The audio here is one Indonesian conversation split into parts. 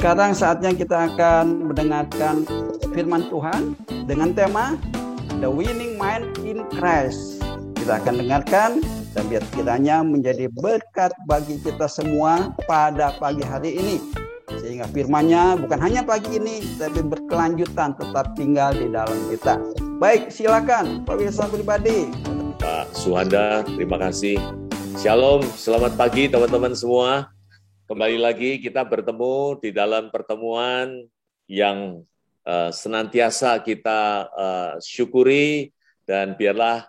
Sekarang saatnya kita akan mendengarkan firman Tuhan dengan tema The Winning Mind in Christ. Kita akan dengarkan dan biar kiranya menjadi berkat bagi kita semua pada pagi hari ini. Sehingga firman-Nya bukan hanya pagi ini, tapi berkelanjutan tetap tinggal di dalam kita. Baik, silakan Pak Wilson pribadi. Pak Suhanda, terima kasih. Shalom, selamat pagi teman-teman semua. Kembali lagi kita bertemu di dalam pertemuan yang senantiasa kita syukuri, dan biarlah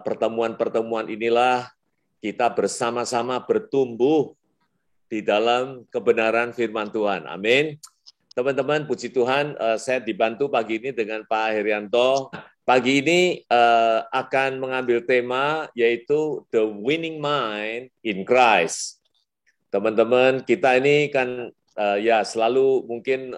pertemuan-pertemuan inilah kita bersama-sama bertumbuh di dalam kebenaran firman Tuhan. Amin. Teman-teman, puji Tuhan, saya dibantu pagi ini dengan Pak Herianto. Pagi ini akan mengambil tema yaitu The Winning Mind in Christ. Teman-teman, kita ini kan ya selalu mungkin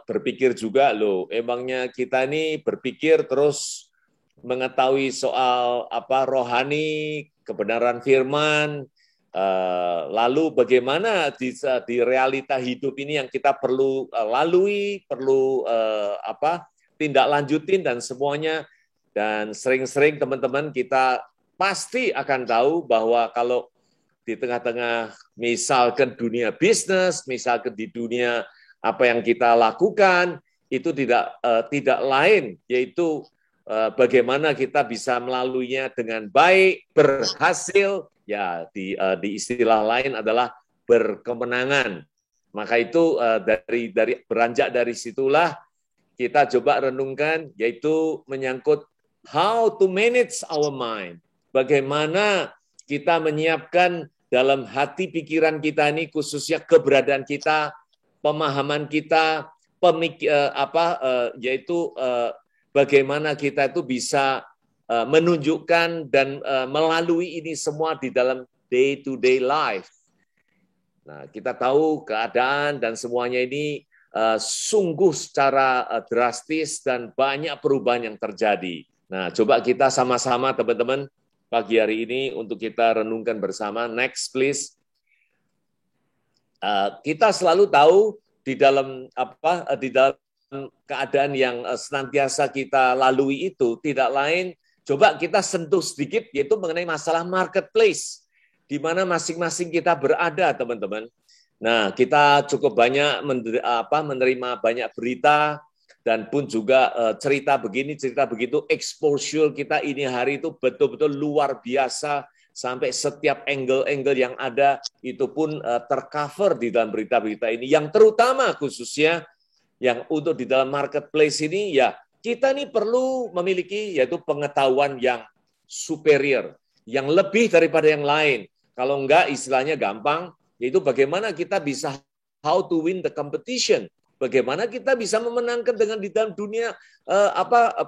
berpikir juga loh, emangnya kita ini berpikir terus mengetahui soal apa rohani, kebenaran firman, lalu bagaimana di realita hidup ini yang kita perlu lalui, perlu tindak lanjutin dan semuanya. Dan sering-sering teman-teman kita pasti akan tahu bahwa kalau di tengah-tengah misalkan dunia bisnis, misalkan di dunia apa yang kita lakukan, itu tidak lain, yaitu bagaimana kita bisa melaluinya dengan baik, berhasil, ya di istilah lain adalah berkemenangan. Maka itu dari beranjak dari situlah kita coba renungkan, yaitu menyangkut how to manage our mind. Bagaimana kita menyiapkan dalam hati pikiran kita ini, khususnya keberadaan kita, pemahaman kita, yaitu bagaimana kita itu bisa menunjukkan dan melalui ini semua di dalam day-to-day life. Nah, kita tahu keadaan dan semuanya ini sungguh secara drastis dan banyak perubahan yang terjadi. Nah, coba kita sama-sama teman-teman pagi hari ini untuk kita renungkan bersama. Next, please. Kita selalu tahu di dalam keadaan yang senantiasa kita lalui itu tidak lain. Coba kita sentuh sedikit, yaitu mengenai masalah marketplace, di mana masing-masing kita berada, teman-teman. Nah, kita cukup banyak menerima banyak berita. Dan pun juga cerita begini, cerita begitu, exposure kita ini hari itu betul-betul luar biasa, sampai setiap angle-angle yang ada itu pun tercover di dalam berita-berita ini, yang terutama khususnya yang untuk di dalam marketplace ini, ya kita ini perlu memiliki yaitu pengetahuan yang superior, yang lebih daripada yang lain. Kalau enggak, istilahnya gampang, yaitu bagaimana kita bisa how to win the competition. Bagaimana kita bisa memenangkan dengan di dalam dunia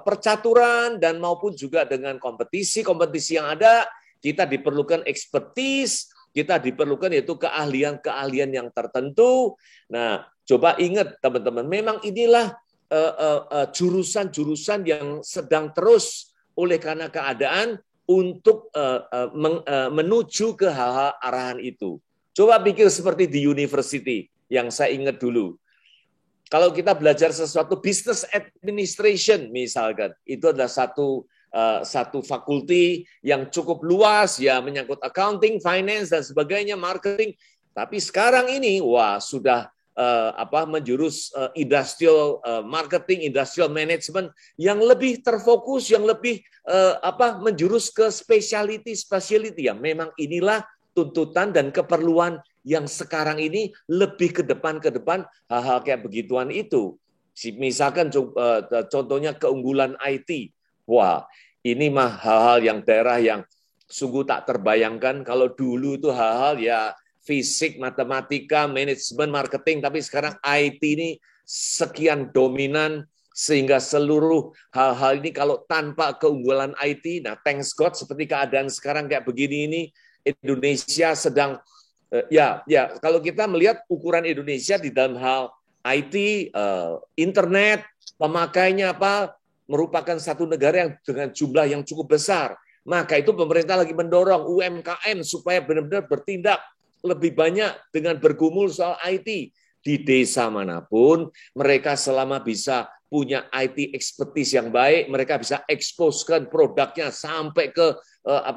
percaturan dan maupun juga dengan kompetisi yang ada, kita diperlukan expertise, kita diperlukan yaitu keahlian-keahlian yang tertentu. Nah, coba ingat teman-teman, memang inilah jurusan-jurusan yang sedang terus oleh karena keadaan untuk menuju ke hal-hal arahan itu. Coba pikir seperti di university yang saya ingat dulu. Kalau kita belajar sesuatu business administration misalkan, itu adalah satu fakulti yang cukup luas, ya menyangkut accounting, finance dan sebagainya, marketing. Tapi sekarang ini sudah menjurus industrial marketing, industrial management yang lebih terfokus, yang lebih menjurus ke specialty yang memang inilah tuntutan dan keperluan yang sekarang ini lebih ke depan hal-hal kayak begituan itu. Misalkan contohnya keunggulan IT. Wah, ini mah hal-hal yang daerah yang sungguh tak terbayangkan. Kalau dulu itu hal-hal ya fisik, matematika, manajemen, marketing, tapi sekarang IT ini sekian dominan sehingga seluruh hal-hal ini kalau tanpa keunggulan IT, nah thanks God seperti keadaan sekarang kayak begini ini, Indonesia sedang kalau kita melihat ukuran Indonesia di dalam hal IT, internet, pemakainya merupakan satu negara yang dengan jumlah yang cukup besar. Maka itu pemerintah lagi mendorong UMKM supaya benar-benar bertindak lebih banyak dengan bergumul soal IT. di desa manapun, mereka selama bisa punya IT expertise yang baik, mereka bisa eksposkan produknya sampai ke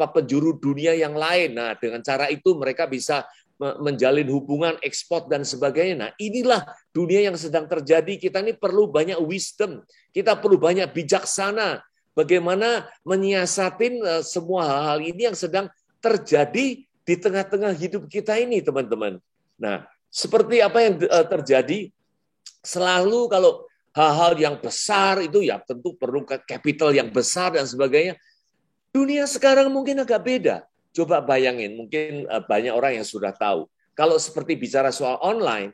penjuru dunia yang lain. Nah, dengan cara itu mereka bisa menjalin hubungan ekspor dan sebagainya. Nah, inilah dunia yang sedang terjadi. Kita ini perlu banyak wisdom, kita perlu banyak bijaksana. Bagaimana menyiasatin semua hal-hal ini yang sedang terjadi di tengah-tengah hidup kita ini, teman-teman. Nah, seperti apa yang terjadi, selalu kalau hal-hal yang besar itu ya tentu perlu capital yang besar dan sebagainya. Dunia sekarang mungkin agak beda. Coba bayangin, mungkin banyak orang yang sudah tahu. Kalau seperti bicara soal online,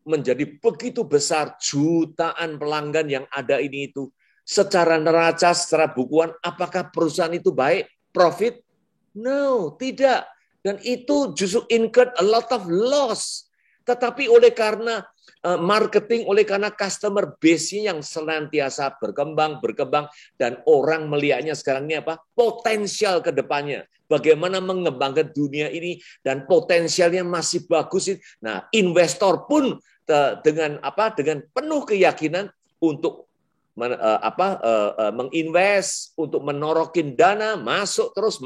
menjadi begitu besar, jutaan pelanggan yang ada ini itu. Secara neraca, secara bukuan, apakah perusahaan itu baik? Profit? No, tidak. Dan itu justru incurred a lot of loss. Tetapi oleh karena marketing, oleh karena customer base-nya yang senantiasa berkembang, dan orang melihatnya sekarang ini apa? Potensial ke depannya. Bagaimana mengembangkan dunia ini dan potensialnya masih bagus. Nah, investor pun dengan penuh keyakinan untuk menginvest, untuk menorokin dana, masuk terus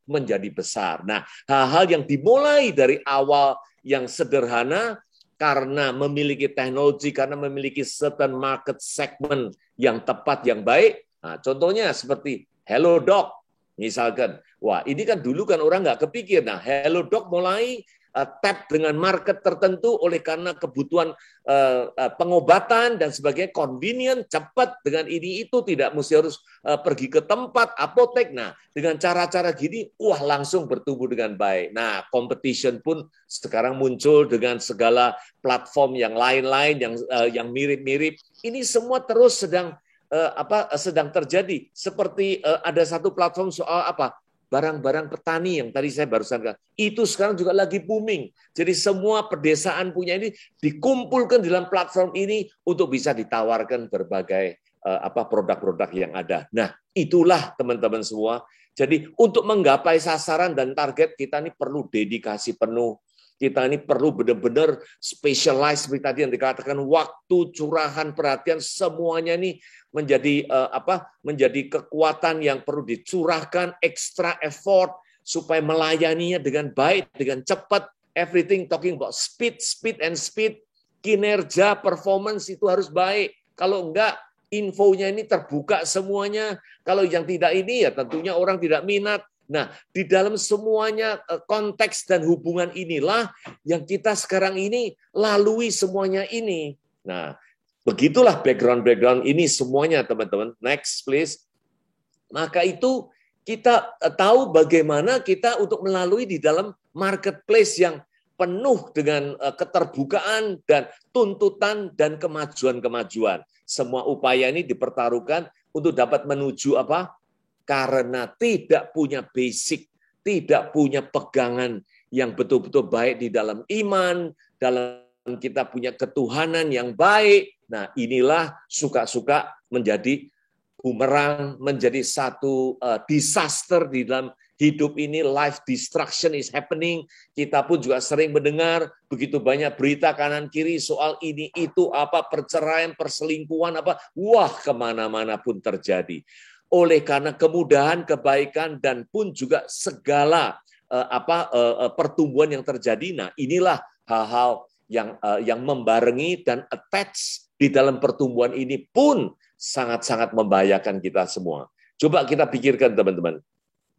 menjadi besar. Nah, hal-hal yang dimulai dari awal yang sederhana karena memiliki teknologi, karena memiliki certain market segment yang tepat, yang baik. Nah, contohnya seperti Hello Doc, misalkan. Wah, ini kan dulu kan orang nggak kepikir. Nah, Hello Doc mulai tap dengan market tertentu oleh karena kebutuhan pengobatan dan sebagainya, convenient, cepat, dengan ini itu tidak mesti harus pergi ke tempat apotek. Nah, dengan cara-cara gini, langsung bertumbuh dengan baik. Nah, competition pun sekarang muncul dengan segala platform yang lain-lain yang mirip-mirip. Ini semua terus sedang terjadi. Seperti ada satu platform soal barang-barang petani yang tadi saya barusan katakan, itu sekarang juga lagi booming. Jadi semua pedesaan punya ini dikumpulkan dalam platform ini untuk bisa ditawarkan berbagai produk-produk yang ada. Nah, itulah teman-teman semua. Jadi untuk menggapai sasaran dan target kita ini perlu dedikasi penuh. Kita ini perlu benar-benar specialize seperti tadi yang dikatakan, waktu, curahan perhatian, semuanya ini menjadi menjadi kekuatan yang perlu dicurahkan, extra effort supaya melayaninya dengan baik, dengan cepat. Everything talking about speed and speed. Kinerja, performance itu harus baik. Kalau enggak, infonya ini terbuka semuanya. Kalau yang tidak ini ya tentunya orang tidak minat. Nah, di dalam semuanya konteks dan hubungan inilah yang kita sekarang ini lalui semuanya ini. Nah, begitulah background ini semuanya, teman-teman. Next, please. Maka itu kita tahu bagaimana kita untuk melalui di dalam marketplace yang penuh dengan keterbukaan dan tuntutan dan kemajuan-kemajuan. Semua upaya ini dipertaruhkan untuk dapat menuju apa? Karena tidak punya basic, tidak punya pegangan yang betul-betul baik di dalam iman, dalam kita punya ketuhanan yang baik. Nah, inilah suka-suka menjadi bumerang, menjadi satu disaster di dalam hidup ini. Life destruction is happening. Kita pun juga sering mendengar begitu banyak berita kanan kiri soal ini, itu, perceraian, perselingkuhan, wah, kemana-mana pun terjadi. Oleh karena kemudahan, kebaikan, dan pun juga segala pertumbuhan yang terjadi. Nah, inilah hal-hal yang membarengi dan attach di dalam pertumbuhan ini pun sangat-sangat membahayakan kita semua. Coba kita pikirkan, teman-teman.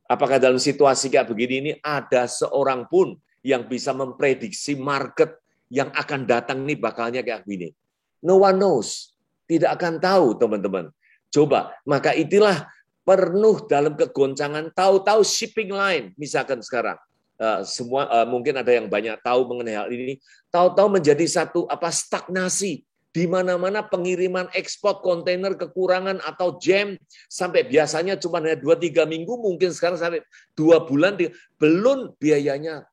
Apakah dalam situasi kayak begini ini ada seorang pun yang bisa memprediksi market yang akan datang ini bakalnya kayak begini? No one knows. Tidak akan tahu, teman-teman. Coba, maka itulah penuh dalam kegoncangan. Tahu-tahu shipping line, misalkan sekarang. Semua mungkin ada yang banyak tahu mengenai hal ini. Tahu-tahu menjadi satu stagnasi. Di mana-mana pengiriman ekspor kontainer kekurangan atau jam, sampai biasanya cuma 2-3 minggu, mungkin sekarang sampai 2 bulan, belum biayanya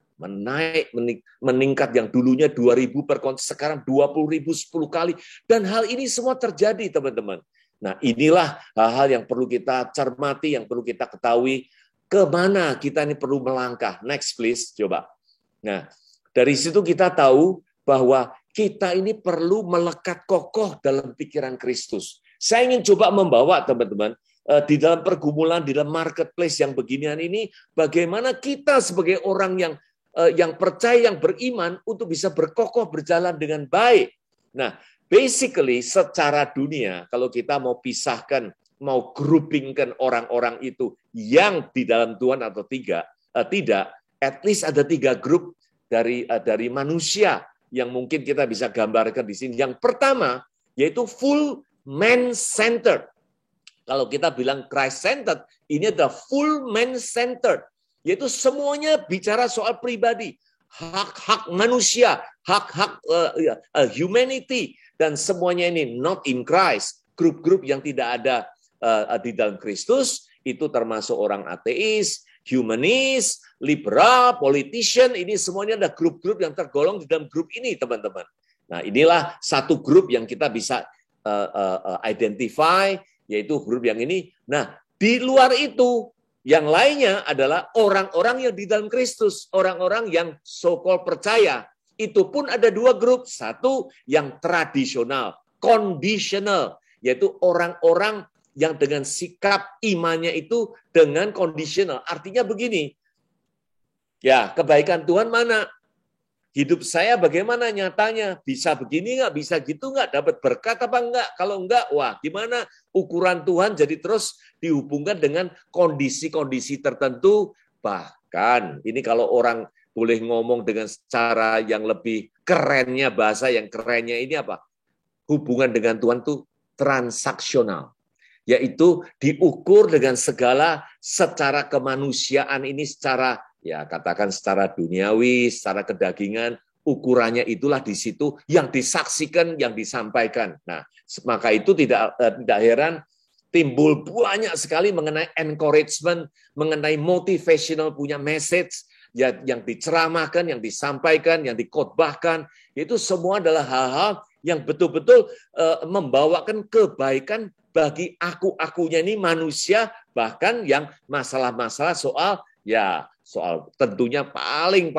meningkat yang dulunya 2.000 per kontainer, sekarang 20.000 10 kali. Dan hal ini semua terjadi, teman-teman. Nah, inilah hal-hal yang perlu kita cermati, yang perlu kita ketahui, kemana kita ini perlu melangkah. Next, please, coba. Nah, dari situ kita tahu bahwa kita ini perlu melekat kokoh dalam pikiran Kristus. Saya ingin coba membawa teman-teman di dalam pergumulan, di dalam marketplace yang beginian ini, bagaimana kita sebagai orang yang percaya, yang beriman, untuk bisa berkokoh berjalan dengan baik. Nah, basically secara dunia, kalau kita mau pisahkan, mau groupingkan orang-orang itu yang di dalam Tuhan atau tidak, at least ada 3 grup dari manusia yang mungkin kita bisa gambarkan di sini. Yang pertama, yaitu full man-centered. Kalau kita bilang Christ-centered, ini adalah full man-centered. Yaitu semuanya bicara soal pribadi. Hak-hak manusia, hak-hak humanity, dan semuanya ini not in Christ. Grup-grup yang tidak ada di dalam Kristus, itu termasuk orang ateis, humanis, liberal, politician, ini semuanya ada grup-grup yang tergolong di dalam grup ini, teman-teman. Nah, inilah satu grup yang kita bisa identify, yaitu grup yang ini. Nah, di luar itu, yang lainnya adalah orang-orang yang di dalam Kristus, orang-orang yang so-called percaya. Itu pun ada 2 grup. Satu yang tradisional, conditional, yaitu orang-orang yang dengan sikap imannya itu dengan conditional. Artinya begini, ya kebaikan Tuhan mana? Hidup saya bagaimana nyatanya? Bisa begini nggak? Bisa gitu nggak? Dapat berkat apa enggak? Kalau enggak, wah gimana ukuran Tuhan jadi terus dihubungkan dengan kondisi-kondisi tertentu. Bahkan, ini kalau orang boleh ngomong dengan cara yang lebih kerennya, bahasa yang kerennya ini apa? Hubungan dengan Tuhan itu transaksional. Yaitu diukur dengan segala secara kemanusiaan ini, secara ya katakan secara duniawi, secara kedagingan, ukurannya itulah di situ yang disaksikan, yang disampaikan. Nah, maka itu tidak heran timbul banyak sekali mengenai encouragement, mengenai motivational punya message yang diceramahkan, yang disampaikan, yang dikhotbahkan. Itu semua adalah hal-hal yang betul-betul membawakan kebaikan bagi aku-akunya ini manusia, bahkan yang masalah-masalah soal tentunya paling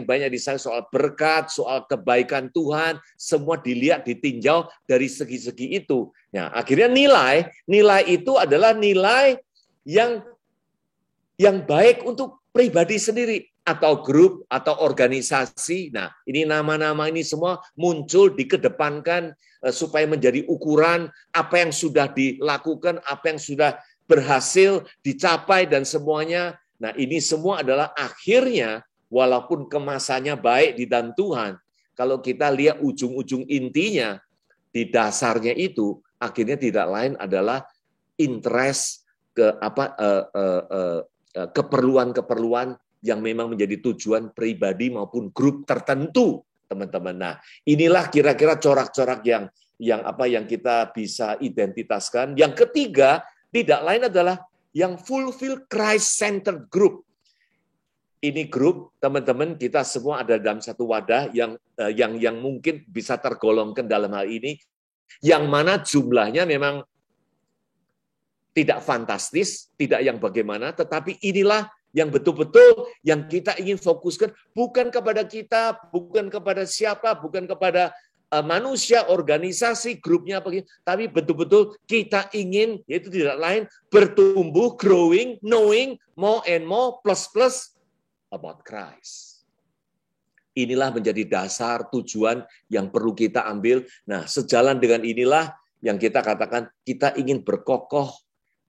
banyak di sana soal berkat, soal kebaikan Tuhan, semua dilihat, ditinjau dari segi-segi itu. Nah, akhirnya nilai itu adalah nilai yang baik untuk pribadi sendiri atau grup atau organisasi. Nah, ini nama-nama ini semua muncul dikedepankan supaya menjadi ukuran apa yang sudah dilakukan, apa yang sudah berhasil dicapai dan semuanya. Nah, ini semua adalah akhirnya walaupun kemasannya baik di dalam Tuhan, kalau kita lihat ujung-ujung intinya di dasarnya itu akhirnya tidak lain adalah interest keperluan-keperluan yang memang menjadi tujuan pribadi maupun grup tertentu, teman-teman. Nah, inilah kira-kira corak-corak yang kita bisa identitaskan. Yang ketiga, tidak lain adalah yang fulfill Christ-centered group. Ini grup, teman-teman, kita semua ada dalam satu wadah yang mungkin bisa tergolongkan dalam hal ini, yang mana jumlahnya memang tidak fantastis, tidak yang bagaimana, tetapi inilah yang betul-betul yang kita ingin fokuskan, bukan kepada kita, bukan kepada siapa, bukan kepada manusia, organisasi, grupnya, tapi betul-betul kita ingin, yaitu tidak lain, bertumbuh, growing, knowing, more and more, plus about Christ. Inilah menjadi dasar tujuan yang perlu kita ambil. Nah, sejalan dengan inilah yang kita katakan, kita ingin berkokoh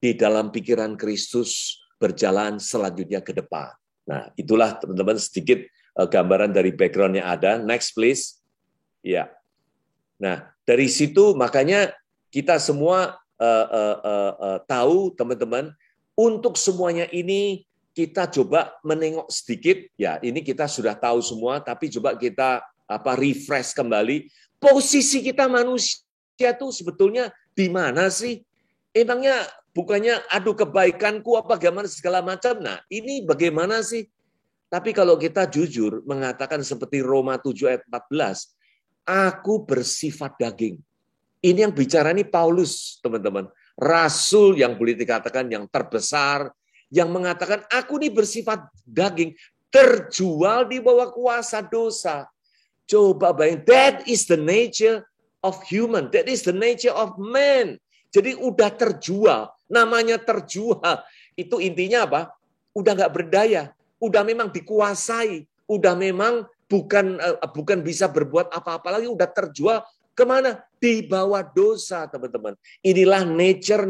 di dalam pikiran Kristus, berjalan selanjutnya ke depan. Nah, itulah teman-teman sedikit gambaran dari background yang ada. Next, please. Ya. Nah, dari situ makanya kita semua tahu, teman-teman, untuk semuanya ini kita coba menengok sedikit. Ya, ini kita sudah tahu semua, tapi coba kita refresh kembali. Posisi kita manusia itu sebetulnya di mana sih? Emangnya bukannya aduh kebaikanku apa bagaimana segala macam. Nah, ini bagaimana sih? Tapi kalau kita jujur mengatakan seperti Roma 7 ayat 14, aku bersifat daging. Ini yang bicara ini Paulus, teman-teman. Rasul yang boleh dikatakan yang terbesar, yang mengatakan aku ini bersifat daging, terjual di bawah kuasa dosa. Coba bayangin, that is the nature of human, that is the nature of man. Jadi udah terjual, namanya terjual. Itu intinya apa? Udah nggak berdaya, udah memang dikuasai, udah memang bukan bisa berbuat apa-apa lagi, udah terjual kemana? Di bawah dosa, teman-teman. Inilah nature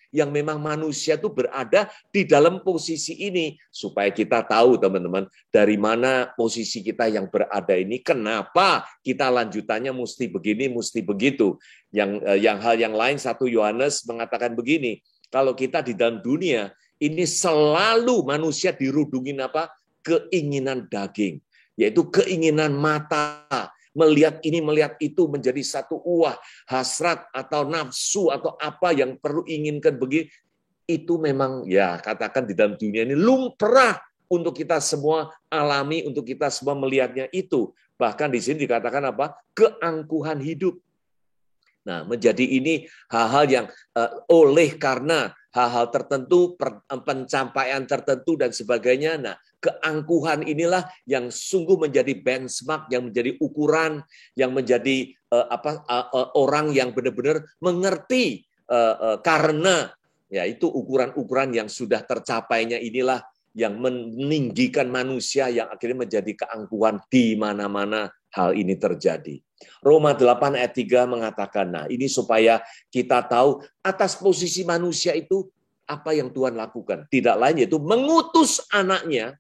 yang memang manusia itu berada di dalam posisi ini. Supaya kita tahu, teman-teman, dari mana posisi kita yang berada ini, kenapa kita lanjutannya mesti begini, mesti begitu. Hal yang lain, 1 Yohanes mengatakan begini, kalau kita di dalam dunia, ini selalu manusia dirudungin apa? Keinginan daging, yaitu keinginan mata, melihat ini, melihat itu, menjadi satu hasrat atau nafsu atau apa yang perlu inginkan begitu. Itu memang ya katakan di dalam dunia ini lumrah untuk kita semua alami, untuk kita semua melihatnya itu. Bahkan di sini dikatakan apa? Keangkuhan hidup. Nah, menjadi ini hal-hal yang oleh karena hal-hal tertentu, pencapaian tertentu dan sebagainya. Nah, keangkuhan inilah yang sungguh menjadi benchmark, yang menjadi ukuran, yang menjadi orang yang benar-benar mengerti karena ya itu ukuran-ukuran yang sudah tercapainya inilah yang meninggikan manusia yang akhirnya menjadi keangkuhan di mana-mana hal ini terjadi. Roma 8 ayat 3 mengatakan, nah ini supaya kita tahu atas posisi manusia itu apa yang Tuhan lakukan. Tidak lain yaitu mengutus anaknya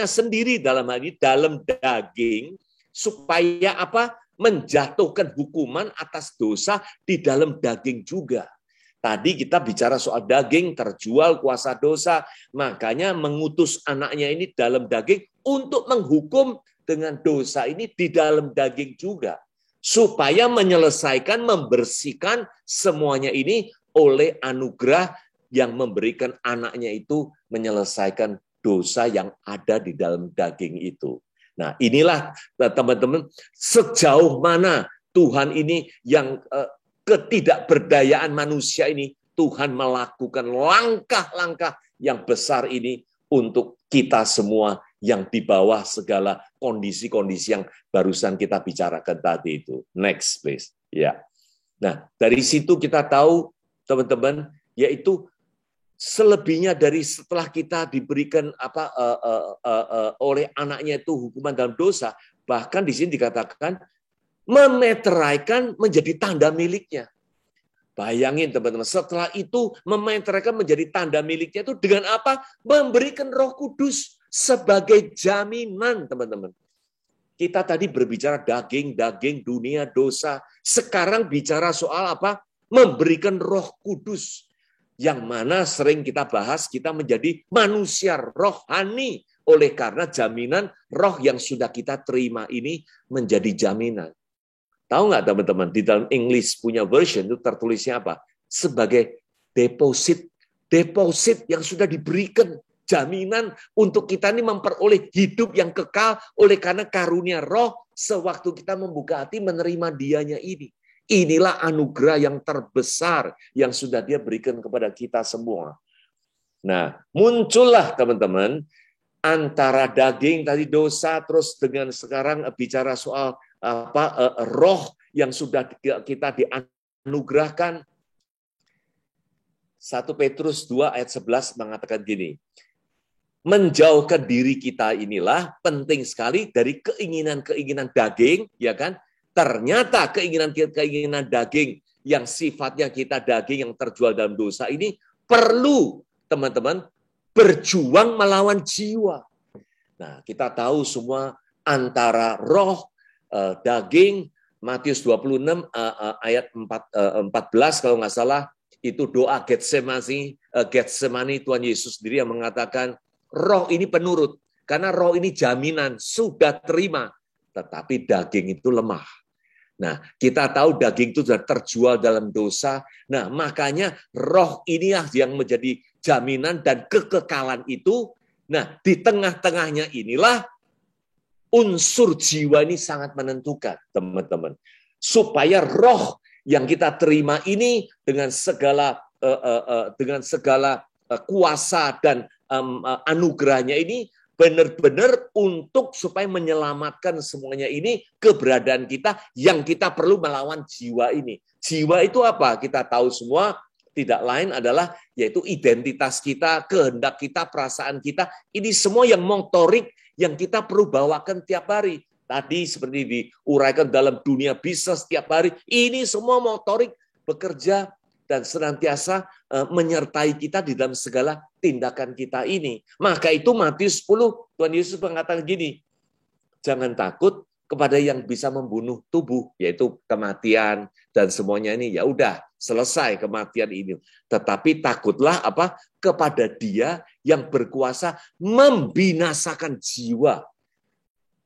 sendiri dalam hal ini, dalam daging, supaya apa? Menjatuhkan hukuman atas dosa di dalam daging juga. Tadi kita bicara soal daging, terjual kuasa dosa, makanya mengutus anaknya ini dalam daging untuk menghukum dengan dosa ini di dalam daging juga. Supaya menyelesaikan, membersihkan semuanya ini oleh anugerah yang memberikan anaknya itu menyelesaikan dosa yang ada di dalam daging itu. Nah inilah teman-teman sejauh mana Tuhan ini yang ketidakberdayaan manusia ini, Tuhan melakukan langkah-langkah yang besar ini untuk kita semua yang di bawah segala kondisi-kondisi yang barusan kita bicarakan tadi itu. Next, please. Ya. Nah, dari situ kita tahu, teman-teman, yaitu selebihnya dari setelah kita diberikan oleh anaknya itu hukuman dalam dosa, bahkan di sini dikatakan memeteraikan menjadi tanda miliknya. Bayangin teman-teman, setelah itu memeteraikan menjadi tanda miliknya itu dengan apa? Memberikan Roh Kudus sebagai jaminan, teman-teman. Kita tadi berbicara daging, dunia, dosa. Sekarang bicara soal apa? Memberikan Roh Kudus. Yang mana sering kita bahas, kita menjadi manusia rohani. Oleh karena jaminan roh yang sudah kita terima ini menjadi jaminan. Tahu nggak teman-teman, di dalam English punya version itu tertulisnya apa? Sebagai deposit yang sudah diberikan, jaminan untuk kita ini memperoleh hidup yang kekal oleh karena karunia roh sewaktu kita membuka hati menerima dianya ini. Inilah anugerah yang terbesar yang sudah dia berikan kepada kita semua. Nah, muncullah teman-teman antara daging tadi dosa, terus dengan sekarang bicara soal roh yang sudah kita dianugerahkan. 1 Petrus 2 ayat 11 mengatakan gini, menjauhkan diri kita inilah penting sekali dari keinginan-keinginan daging, ya kan? Ternyata keinginan daging yang sifatnya kita daging yang terjual dalam dosa ini perlu teman-teman berjuang melawan jiwa. Nah, kita tahu semua antara roh daging, Matius 26 ayat 14 kalau nggak salah, itu doa Getsemani Tuhan Yesus sendiri yang mengatakan, roh ini penurut, karena roh ini jaminan, sudah terima, tetapi daging itu lemah. Nah, kita tahu daging itu sudah terjual dalam dosa, nah makanya roh inilah yang menjadi jaminan dan kekekalan itu. Nah, di tengah-tengahnya inilah unsur jiwa ini sangat menentukan, teman-teman. Supaya roh yang kita terima ini dengan segala kuasa dan anugerahnya ini benar-benar untuk supaya menyelamatkan semuanya ini, keberadaan kita yang kita perlu melawan jiwa ini. Jiwa itu apa? Kita tahu semua, tidak lain adalah yaitu identitas kita, kehendak kita, perasaan kita. Ini semua yang motorik yang kita perlu bawakan tiap hari. Tadi seperti diuraikan dalam dunia bisnis setiap hari, ini semua motorik bekerja dan senantiasa menyertai kita di dalam segala tindakan kita ini. Maka itu Matius 10, Tuhan Yesus mengatakan gini, jangan takut kepada yang bisa membunuh tubuh, yaitu kematian dan semuanya ini. Ya udah, selesai kematian ini. Tetapi takutlah apa? Kepada Dia yang berkuasa membinasakan jiwa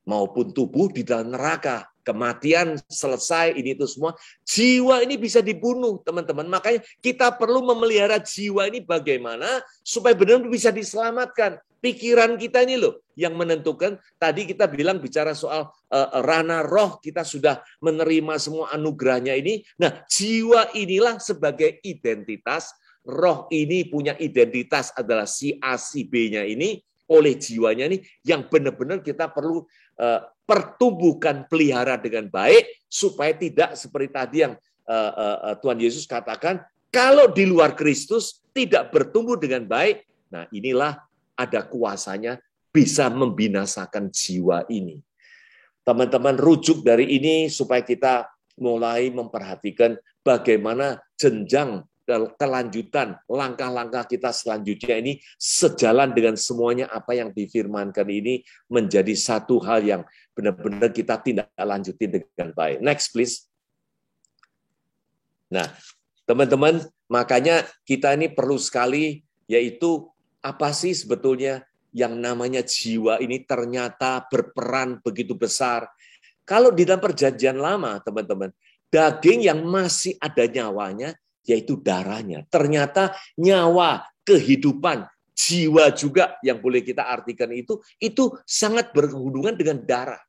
maupun tubuh di dalam neraka. Kematian selesai, ini itu semua. Jiwa ini bisa dibunuh, teman-teman. Makanya kita perlu memelihara jiwa ini bagaimana supaya benar-benar bisa diselamatkan. Pikiran kita ini loh yang menentukan. Tadi kita bilang bicara soal ranah roh, kita sudah menerima semua anugerahnya ini. Nah, jiwa inilah sebagai identitas. Roh ini punya identitas adalah si A, si B-nya ini. Oleh jiwanya ini yang benar-benar kita perlu pertumbuhkan, pelihara dengan baik supaya tidak seperti tadi yang Tuhan Yesus katakan, kalau di luar Kristus tidak bertumbuh dengan baik. Nah, inilah ada kuasanya bisa membinasakan jiwa ini. Teman-teman, rujuk dari ini supaya kita mulai memperhatikan bagaimana jenjang kelanjutan langkah-langkah kita selanjutnya ini sejalan dengan semuanya apa yang difirmankan ini menjadi satu hal yang benar-benar kita tindak lanjuti dengan baik. Next please. Nah, teman-teman, makanya kita ini perlu sekali, yaitu apa sih sebetulnya yang namanya jiwa ini ternyata berperan begitu besar. Kalau di dalam perjanjian lama, teman-teman, daging yang masih ada nyawanya yaitu darahnya. Ternyata nyawa, kehidupan, jiwa juga yang boleh kita artikan itu sangat berhubungan dengan darah.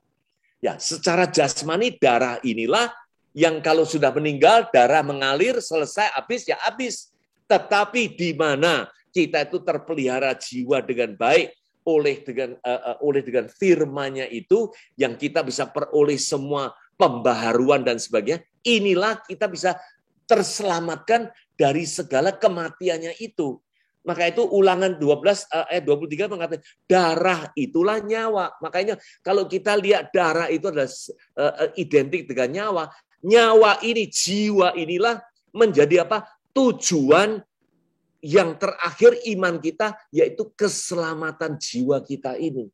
Ya, secara jasmani darah inilah yang kalau sudah meninggal, darah mengalir, selesai, habis, ya habis. Tetapi di mana kita itu terpelihara jiwa dengan baik oleh dengan firman-Nya itu, yang kita bisa peroleh semua pembaharuan dan sebagainya, inilah kita bisa terselamatkan dari segala kematiannya itu. Maka itu Ulangan 12 ayat 23 mengatakan darah itulah nyawa. Makanya kalau kita lihat darah itu adalah identik dengan nyawa. Nyawa ini, jiwa inilah menjadi apa? Tujuan yang terakhir iman kita, yaitu keselamatan jiwa kita ini.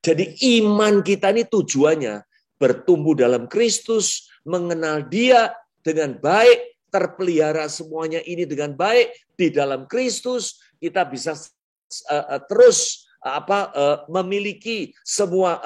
Jadi iman kita ini tujuannya bertumbuh dalam Kristus, mengenal Dia dengan baik, terpelihara semuanya ini dengan baik di dalam Kristus, kita bisa terus memiliki semua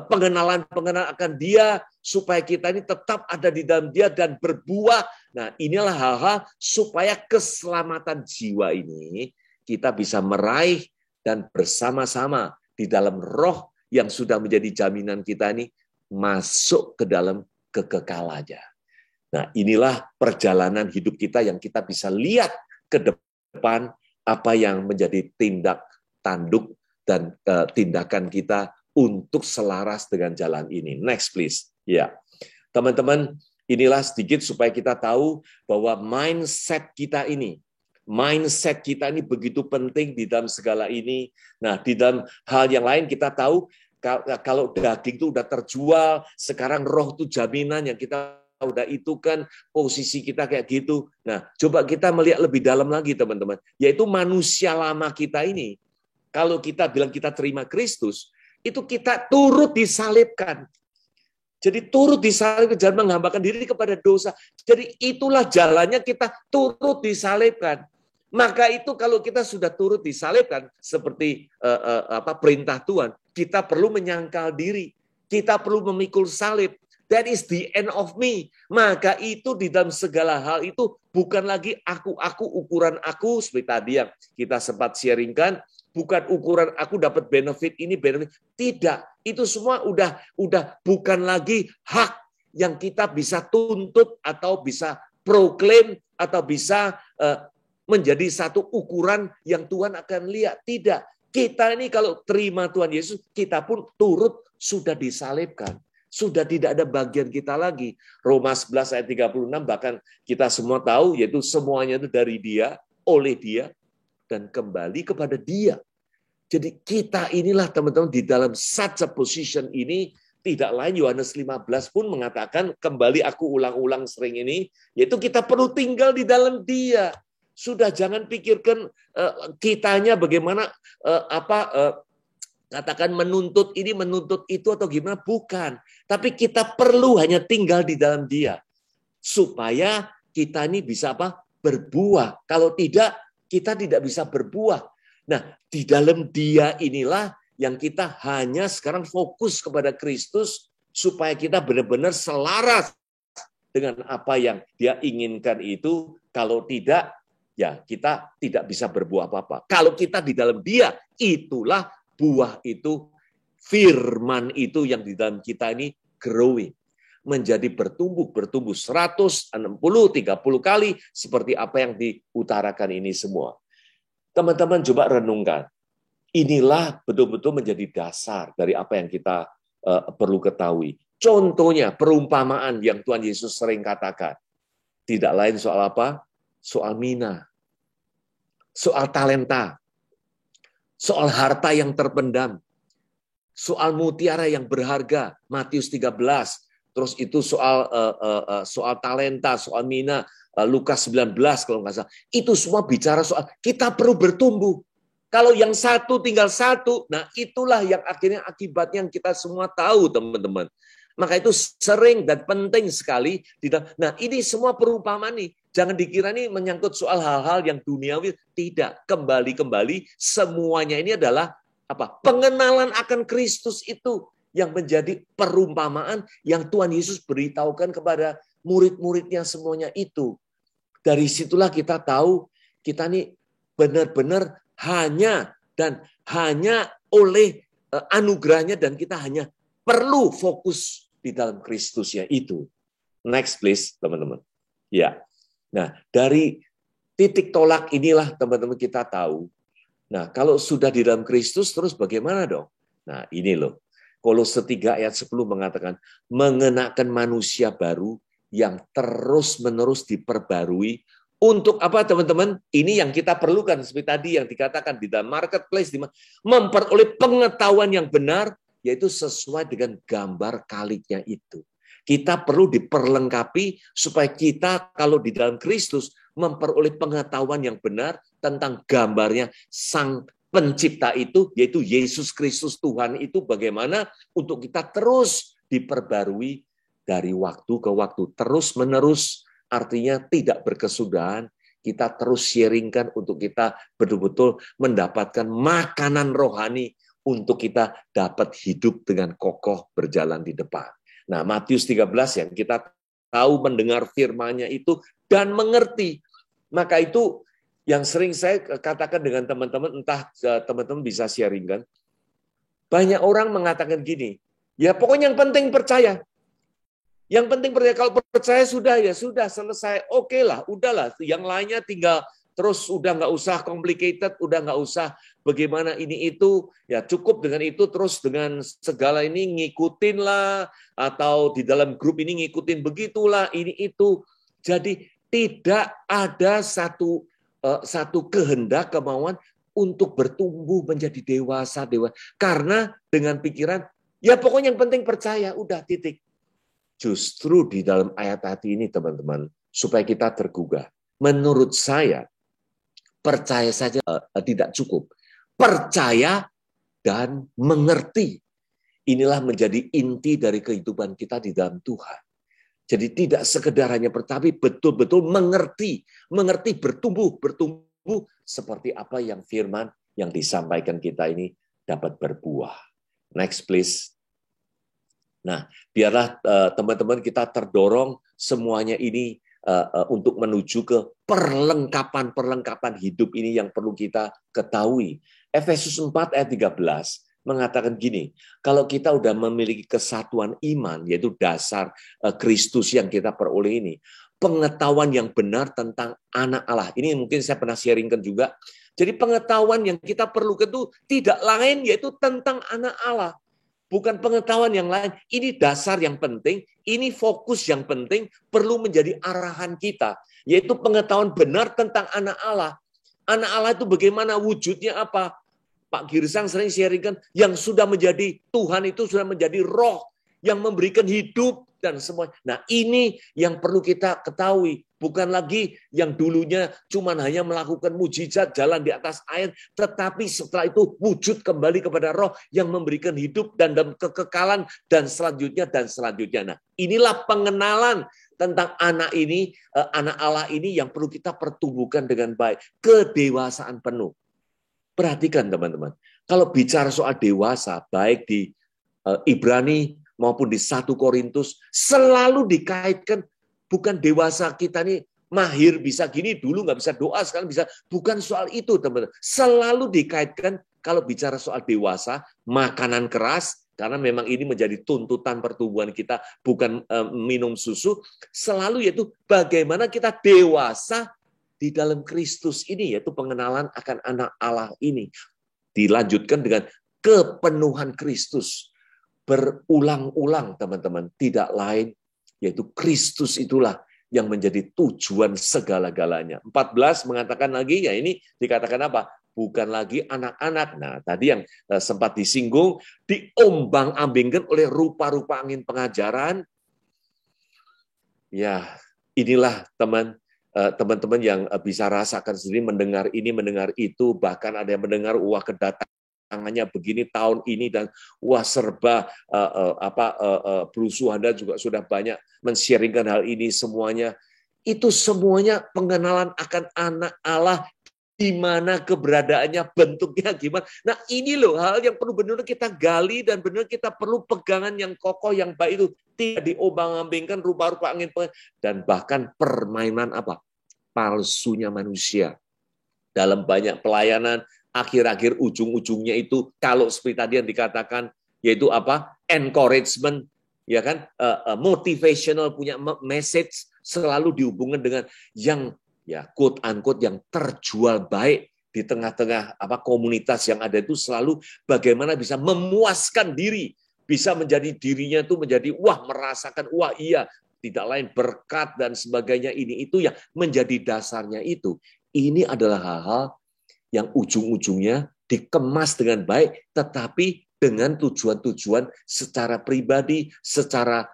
pengenalan akan Dia, supaya kita ini tetap ada di dalam Dia dan berbuah. Nah, inilah hal-hal supaya keselamatan jiwa ini kita bisa meraih dan bersama-sama di dalam roh yang sudah menjadi jaminan kita ini masuk ke dalam kekekalannya. Nah, inilah perjalanan hidup kita yang kita bisa lihat ke depan apa yang menjadi tindak tanduk dan tindakan kita untuk selaras dengan jalan ini. Next please. Ya. Teman-teman, inilah sedikit supaya kita tahu bahwa mindset kita ini begitu penting di dalam segala ini. Nah, di dalam hal yang lain kita tahu kalau daging itu udah terjual, sekarang roh itu jaminan yang kita udah itu kan posisi kita kayak gitu. Nah, coba kita melihat lebih dalam lagi teman-teman, yaitu manusia lama kita ini. Kalau kita bilang kita terima Kristus, itu kita turut disalibkan. Jadi turut disalibkan, jangan menghambakan diri kepada dosa. Jadi itulah jalannya kita turut disalibkan. Maka itu kalau kita sudah turut disalibkan seperti perintah Tuhan, kita perlu menyangkal diri, kita perlu memikul salib. That is the end of me. Maka itu di dalam segala hal itu bukan lagi aku, ukuran aku seperti tadi yang kita sempat sharingkan, bukan ukuran aku dapat benefit ini, benefit. Tidak, itu semua udah bukan lagi hak yang kita bisa tuntut atau bisa proklaim atau bisa menjadi satu ukuran yang Tuhan akan lihat. Tidak, kita ini kalau terima Tuhan Yesus, kita pun turut sudah disalibkan. Sudah tidak ada bagian kita lagi. Roma 11 ayat 36 bahkan kita semua tahu, yaitu semuanya itu dari Dia, oleh Dia, dan kembali kepada Dia. Jadi kita inilah teman-teman di dalam such a position ini, tidak lain Yohanes 15 pun mengatakan, kembali aku ulang-ulang sering ini, yaitu kita perlu tinggal di dalam Dia. Sudah jangan pikirkan kitanya bagaimana katakan menuntut ini, menuntut itu atau gimana, bukan. Tapi kita perlu hanya tinggal di dalam Dia supaya kita ini bisa berbuah. Kalau tidak, kita tidak bisa berbuah. Nah, di dalam Dia inilah yang kita hanya sekarang fokus kepada Kristus supaya kita benar-benar selaras dengan apa yang Dia inginkan itu. Kalau tidak, ya kita tidak bisa berbuah apa-apa. Kalau kita di dalam Dia, itulah buah itu, firman itu yang di dalam kita ini growing. Menjadi bertumbuh 160, 30 kali seperti apa yang diutarakan ini semua. Teman-teman coba renungkan. Inilah betul-betul menjadi dasar dari apa yang kita perlu ketahui. Contohnya perumpamaan yang Tuhan Yesus sering katakan. Tidak lain soal apa? Soal mina. Soal talenta. Soal harta yang terpendam. Soal mutiara yang berharga. Matius 13. Terus itu soal talenta, soal mina. Lukas 19 kalau nggak salah. Itu semua bicara soal kita perlu bertumbuh. Kalau yang satu tinggal satu, nah itulah yang akhirnya akibatnya yang kita semua tahu, teman-teman. Maka itu sering dan penting sekali. Nah ini semua perumpamaan nih. Jangan dikira nih menyangkut soal hal-hal yang duniawi. Tidak. Kembali semuanya ini adalah pengenalan akan Kristus itu yang menjadi perumpamaan yang Tuhan Yesus beritahukan kepada murid-muridnya semuanya itu. Dari situlah kita tahu kita nih benar-benar hanya oleh anugerahnya dan kita hanya perlu fokus di dalam Kristusnya itu. Next please, teman-teman. Ya. Nah, dari titik tolak inilah teman-teman kita tahu. Nah, kalau sudah di dalam Kristus terus bagaimana dong? Nah, ini loh. Kolose 3 ayat 10 mengatakan mengenakan manusia baru yang terus-menerus diperbarui. Untuk apa teman-teman? Ini yang kita perlukan seperti tadi yang dikatakan di dalam marketplace, memperoleh pengetahuan yang benar, yaitu sesuai dengan gambar kaliknya itu. Kita perlu diperlengkapi supaya kita kalau di dalam Kristus memperoleh pengetahuan yang benar tentang gambarnya Sang Pencipta itu, yaitu Yesus Kristus Tuhan itu, bagaimana untuk kita terus diperbarui dari waktu ke waktu, terus-menerus. Artinya tidak berkesudahan, kita terus sharingkan untuk kita betul-betul mendapatkan makanan rohani untuk kita dapat hidup dengan kokoh berjalan di depan. Nah, Matius 13 yang kita tahu mendengar firman-Nya itu dan mengerti. Maka itu yang sering saya katakan dengan teman-teman, entah teman-teman bisa sharingkan. Banyak orang mengatakan gini, ya pokoknya yang penting percaya. Yang penting percaya, kalau percaya sudah ya sudah selesai, oke lah, udahlah, yang lainnya tinggal terus udah nggak usah complicated, udah nggak usah bagaimana ini itu, ya cukup dengan itu terus dengan segala ini ngikutin lah, atau di dalam grup ini ngikutin begitulah ini itu. Jadi tidak ada satu kehendak, kemauan untuk bertumbuh menjadi dewasa. Karena dengan pikiran, ya pokoknya yang penting percaya, udah titik. Justru di dalam ayat hati ini teman-teman, supaya kita tergugah. Menurut saya, percaya saja tidak cukup. Percaya dan mengerti. Inilah menjadi inti dari kehidupan kita di dalam Tuhan. Jadi tidak sekedar hanya percaya, betul-betul mengerti. Mengerti, bertumbuh seperti apa yang firman yang disampaikan kita ini dapat berbuah. Next please. Nah, biarlah teman-teman kita terdorong semuanya ini untuk menuju ke perlengkapan hidup ini yang perlu kita ketahui. Efesus 4 ayat 13 mengatakan gini, kalau kita udah memiliki kesatuan iman, yaitu dasar Kristus yang kita peroleh ini, pengetahuan yang benar tentang anak Allah. Ini mungkin saya pernah sharingkan juga, Jadi pengetahuan yang kita perlukan itu tidak lain yaitu tentang anak Allah. Bukan pengetahuan yang lain. Ini dasar yang penting, ini fokus yang penting, perlu menjadi arahan kita. Yaitu pengetahuan benar tentang anak Allah. Anak Allah itu bagaimana, wujudnya apa? Pak Girsang sering sharingkan, yang sudah menjadi Tuhan itu sudah menjadi roh, yang memberikan hidup dan semua. Nah, ini yang perlu kita ketahui. Bukan lagi yang dulunya cuma hanya melakukan mujizat jalan di atas air, tetapi setelah itu wujud kembali kepada roh yang memberikan hidup dan dalam kekekalan dan selanjutnya dan selanjutnya. Nah, inilah pengenalan tentang anak ini, anak Allah ini yang perlu kita pertumbuhkan dengan baik. Kedewasaan penuh. Perhatikan teman-teman, kalau bicara soal dewasa, baik di Ibrani maupun di 1 Korintus, selalu dikaitkan bukan dewasa kita nih mahir bisa gini, dulu nggak bisa doa, sekarang bisa. Bukan soal itu teman-teman. Selalu dikaitkan kalau bicara soal dewasa, makanan keras, karena memang ini menjadi tuntutan pertumbuhan kita, bukan minum susu, selalu yaitu bagaimana kita dewasa di dalam Kristus ini, yaitu pengenalan akan anak Allah ini. Dilanjutkan dengan kepenuhan Kristus. Berulang-ulang teman-teman, tidak lain, yaitu Kristus itulah yang menjadi tujuan segala-galanya. 14 mengatakan lagi, ya ini dikatakan apa? Bukan lagi anak-anak. Nah, tadi yang sempat disinggung, diombang-ambingkan oleh rupa-rupa angin pengajaran. Ya, inilah teman-teman yang bisa rasakan sendiri, mendengar ini, mendengar itu, bahkan ada yang mendengar, wah kedatangannya begini tahun ini, dan wah serba berusuh. Anda juga sudah banyak men-sharingkan hal ini semuanya. Itu semuanya pengenalan akan anak Allah, di mana keberadaannya, bentuknya gimana. Nah, ini loh hal yang perlu benar-benar kita gali dan benar kita perlu pegangan yang kokoh, yang baik itu. Tidak diombang-ambingkan rupa-rupa angin dan bahkan permainan apa? Palsunya manusia. Dalam banyak pelayanan, akhir-akhir ujung-ujungnya itu, kalau seperti tadi yang dikatakan, yaitu apa? Encouragement, ya kan? Motivational, punya message, selalu dihubungkan dengan yang ya quote unquote yang terjual baik di tengah-tengah komunitas yang ada itu, selalu bagaimana bisa memuaskan diri, bisa menjadi dirinya itu menjadi wah, merasakan wah iya, tidak lain berkat dan sebagainya, ini itu yang menjadi dasarnya itu. Ini adalah hal-hal yang ujung-ujungnya dikemas dengan baik, tetapi dengan tujuan-tujuan secara pribadi, secara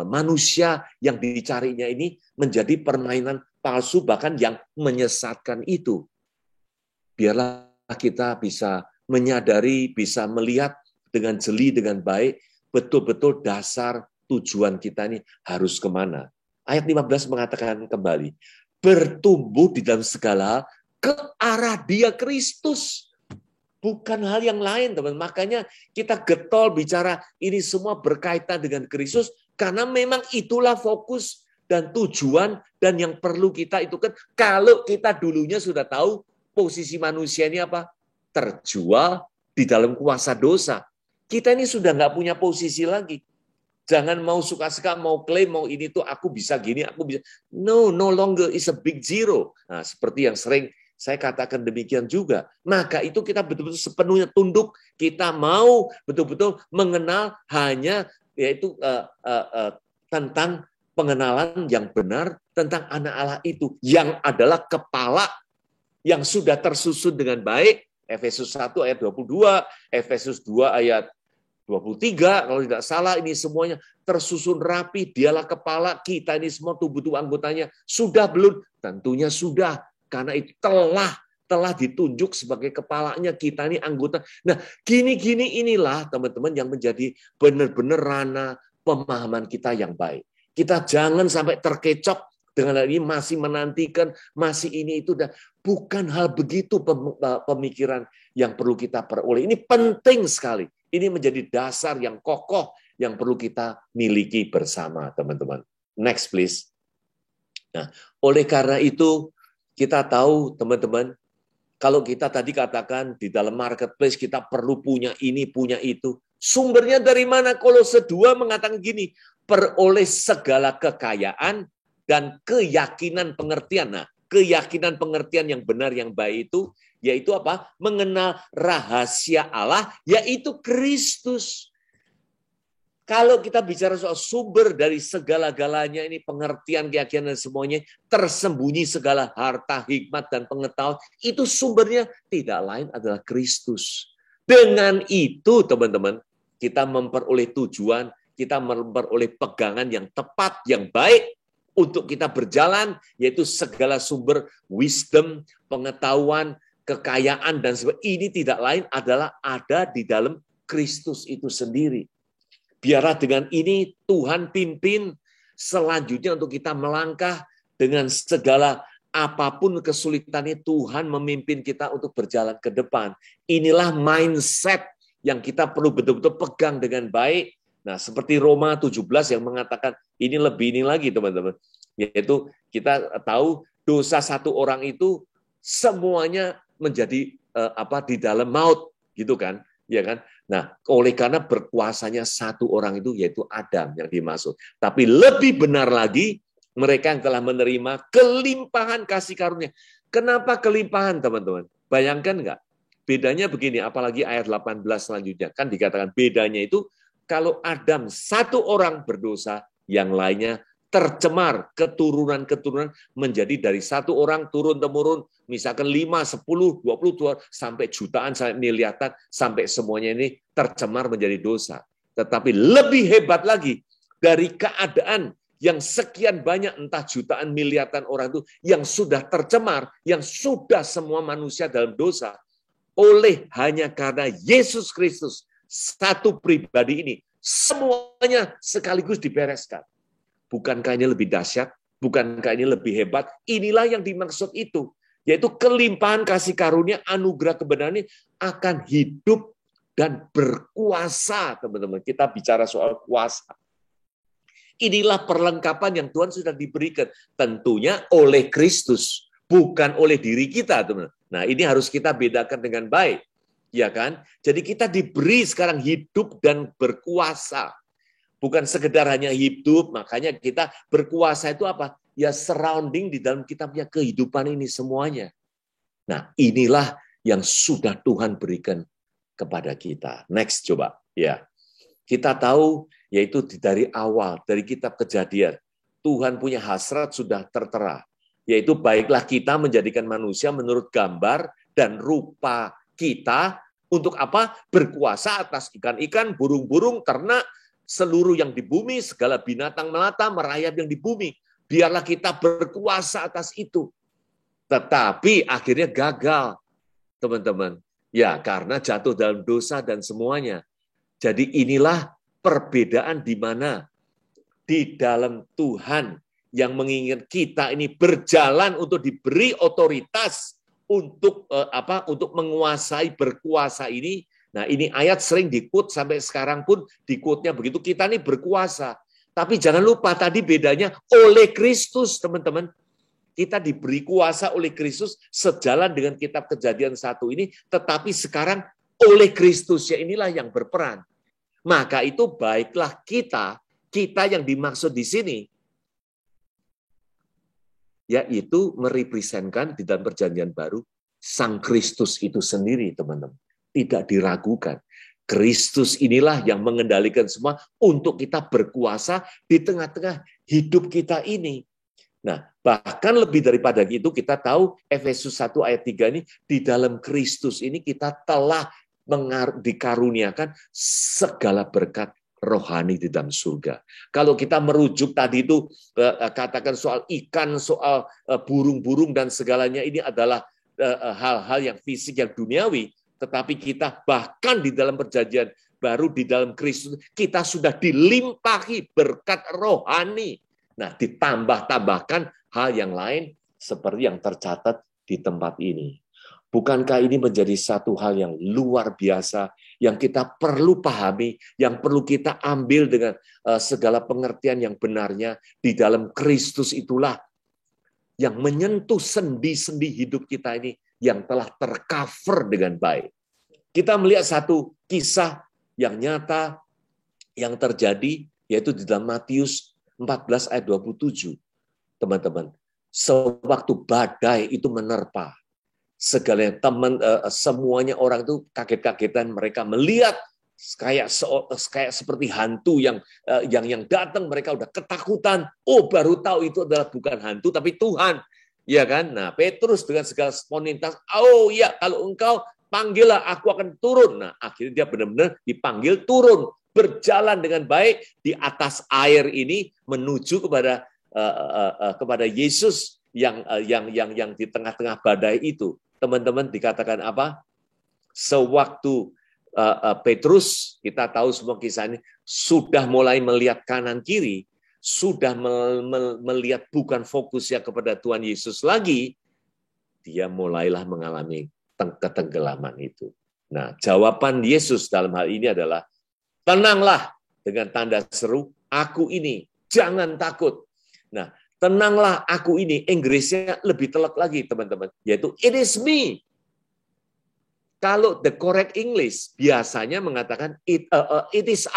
manusia yang dicarinya ini menjadi permainan palsu, bahkan yang menyesatkan itu. Biarlah kita bisa menyadari, bisa melihat dengan jeli, dengan baik, betul-betul dasar tujuan kita ini harus kemana. Ayat 15 mengatakan kembali, bertumbuh di dalam segala hal ke arah Dia Kristus. Bukan hal yang lain, teman. Makanya kita getol bicara ini semua berkaitan dengan Kristus, karena memang itulah fokus dan tujuan, dan yang perlu kita itu kan, kalau kita dulunya sudah tahu posisi manusia ini apa? Terjual di dalam kuasa dosa. Kita ini sudah nggak punya posisi lagi. Jangan mau suka-suka, mau klaim, mau ini tuh aku bisa gini, aku bisa. No longer is a big zero. Nah, seperti yang sering saya katakan demikian juga. Maka itu kita betul-betul sepenuhnya tunduk. Kita mau betul-betul mengenal hanya yaitu tentang pengenalan yang benar tentang anak Allah itu, yang adalah kepala yang sudah tersusun dengan baik. Efesus 1 ayat 22, Efesus 2 ayat 23, kalau tidak salah, ini semuanya tersusun rapi. Dialah kepala, kita ini semua tubuh-tubuh anggotanya. Sudah belum? Tentunya sudah. Karena itu telah ditunjuk sebagai kepalanya, kita ini anggota. Nah, gini-gini inilah teman-teman yang menjadi benar-benar ranah pemahaman kita yang baik. Kita jangan sampai terkecoh dengan hal ini, masih menantikan, masih ini itu. Dan bukan hal begitu pemikiran yang perlu kita peroleh. Ini penting sekali. Ini menjadi dasar yang kokoh yang perlu kita miliki bersama, teman-teman. Next, please. Nah, oleh karena itu, kita tahu, teman-teman, kalau kita tadi katakan di dalam marketplace kita perlu punya ini, punya itu. Sumbernya dari mana? Kolose 2 mengatakan gini, peroleh segala kekayaan dan keyakinan pengertian. Nah, keyakinan pengertian yang benar yang baik itu, yaitu apa? Mengenal rahasia Allah, yaitu Kristus. Kalau kita bicara soal sumber dari segala-galanya ini, pengertian, keyakinan, dan semuanya, tersembunyi segala harta, hikmat, dan pengetahuan, itu sumbernya tidak lain adalah Kristus. Dengan itu, teman-teman, kita memperoleh tujuan, kita memperoleh pegangan yang tepat, yang baik, untuk kita berjalan, yaitu segala sumber wisdom, pengetahuan, kekayaan, dan sebagainya. Ini tidak lain adalah ada di dalam Kristus itu sendiri. Biarlah dengan ini Tuhan pimpin selanjutnya untuk kita melangkah dengan segala apapun kesulitannya, Tuhan memimpin kita untuk berjalan ke depan. Inilah mindset yang kita perlu betul-betul pegang dengan baik. Nah, seperti Roma 17 yang mengatakan ini lebih ini lagi, teman-teman. Yaitu kita tahu dosa satu orang itu semuanya menjadi di dalam maut, gitu kan? Ya kan? Nah, oleh karena berkuasanya satu orang itu, yaitu Adam yang dimaksud. Tapi lebih benar lagi, mereka yang telah menerima kelimpahan kasih karunia. Kenapa kelimpahan, teman-teman? Bayangkan nggak? Bedanya begini, apalagi ayat 18 selanjutnya. Kan dikatakan bedanya itu, kalau Adam satu orang berdosa, yang lainnya tercemar, keturunan-keturunan menjadi dari satu orang turun-temurun, misalkan 5, 10, 20, sampai jutaan, sampai miliaran, sampai semuanya ini tercemar menjadi dosa. Tetapi lebih hebat lagi, dari keadaan yang sekian banyak, entah jutaan, miliaran orang itu, yang sudah tercemar, yang sudah semua manusia dalam dosa, oleh hanya karena Yesus Kristus, satu pribadi ini, semuanya sekaligus dibereskan. Bukankah ini lebih dahsyat? Bukankah ini lebih hebat? Inilah yang dimaksud itu. Yaitu kelimpahan kasih karunia, anugerah kebenaran ini akan hidup dan berkuasa, teman-teman. Kita bicara soal kuasa. Inilah perlengkapan yang Tuhan sudah diberikan. Tentunya oleh Kristus, bukan oleh diri kita, teman-teman. Nah, ini harus kita bedakan dengan baik. Ya kan? Jadi kita diberi sekarang hidup dan berkuasa. Bukan sekedar hanya hidup, makanya kita berkuasa itu apa? Ya surrounding di dalam kita punya kehidupan ini semuanya. Nah, inilah yang sudah Tuhan berikan kepada kita. Next coba. Ya. Kita tahu yaitu dari awal, dari kitab Kejadian, Tuhan punya hasrat sudah tertera. Yaitu baiklah kita menjadikan manusia menurut gambar dan rupa kita untuk apa? Berkuasa atas ikan-ikan, burung-burung, ternak, seluruh yang di bumi, segala binatang melata, merayap yang di bumi. Biarlah kita berkuasa atas itu. Tetapi akhirnya gagal, teman-teman. Ya, karena jatuh dalam dosa dan semuanya. Jadi inilah perbedaan di mana di dalam Tuhan yang menginginkan kita ini berjalan untuk diberi otoritas untuk untuk menguasai, berkuasa ini. Nah, ini ayat sering di-quote sampai sekarang pun di-quote-nya begitu. Kita ini berkuasa. Tapi jangan lupa tadi bedanya oleh Kristus, teman-teman. Kita diberi kuasa oleh Kristus sejalan dengan kitab Kejadian 1 ini, tetapi sekarang oleh Kristus ya inilah yang berperan. Maka itu baiklah kita yang dimaksud di sini, yaitu merepresentkan di dalam perjanjian baru Sang Kristus itu sendiri, teman-teman. Tidak diragukan. Kristus inilah yang mengendalikan semua untuk kita berkuasa di tengah-tengah hidup kita ini. Nah, bahkan lebih daripada itu kita tahu Efesus 1 ayat 3 ini, di dalam Kristus ini kita telah dikaruniakan segala berkat rohani di dalam surga. Kalau kita merujuk tadi itu, katakan soal ikan, soal burung-burung dan segalanya, ini adalah hal-hal yang fisik, yang duniawi. Tetapi kita bahkan di dalam perjanjian baru, di dalam Kristus, kita sudah dilimpahi berkat rohani. Nah, ditambah-tambahkan hal yang lain seperti yang tercatat di tempat ini. Bukankah ini menjadi satu hal yang luar biasa, yang kita perlu pahami, yang perlu kita ambil dengan segala pengertian yang benarnya. Di dalam Kristus itulah yang menyentuh sendi-sendi hidup kita ini, yang telah tercover dengan baik. Kita melihat satu kisah yang nyata, yang terjadi, yaitu di dalam Matius 14 ayat 27. Teman-teman, Sewaktu badai itu menerpa, semuanya orang itu kaget-kagetan, mereka melihat kayak seperti hantu yang datang, mereka udah ketakutan. Oh, baru tahu itu adalah bukan hantu tapi Tuhan. Ya kan? Nah, Petrus dengan segala spontanitas, oh ya, kalau engkau panggillah, aku akan turun. Nah, akhirnya dia benar-benar dipanggil turun, berjalan dengan baik di atas air ini menuju kepada Yesus yang di tengah-tengah badai itu. Teman-teman, dikatakan apa? Sewaktu Petrus, kita tahu semua kisah ini, sudah mulai melihat kanan kiri, sudah melihat bukan fokusnya kepada Tuhan Yesus lagi, dia mulailah mengalami ketenggelaman itu. Nah, jawaban Yesus dalam hal ini adalah, tenanglah, dengan tanda seru, aku ini, jangan takut. Nah, tenanglah, aku ini, Inggrisnya lebih telak lagi, teman-teman, yaitu it is me. Kalau the correct English biasanya mengatakan it is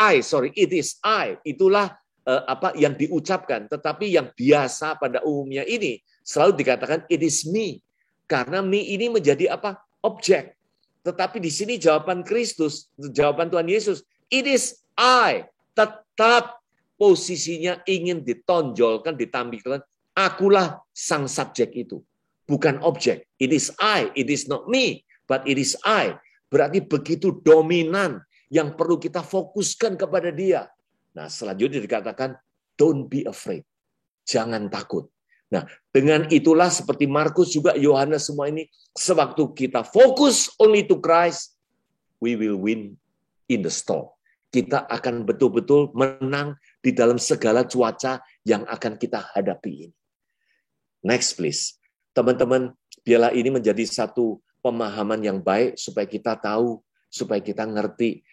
I. Itulah apa yang diucapkan. Tetapi yang biasa pada umumnya ini selalu dikatakan it is me. Karena me ini menjadi apa? Objek. Tetapi di sini jawaban Kristus, jawaban Tuhan Yesus, it is I. Tetap posisinya ingin ditonjolkan, ditampilkan, akulah sang subjek itu. Bukan objek. It is I. It is not me. But it is I. Berarti begitu dominan yang perlu kita fokuskan kepada dia. Nah, selanjutnya dikatakan, don't be afraid. Jangan takut. Nah, dengan itulah seperti Markus juga, Yohanes, semua ini, sewaktu kita fokus only to Christ, we will win in the storm. Kita akan betul-betul menang di dalam segala cuaca yang akan kita hadapi ini. Next, please. Teman-teman, biarlah ini menjadi satu pemahaman yang baik supaya kita tahu, supaya kita ngerti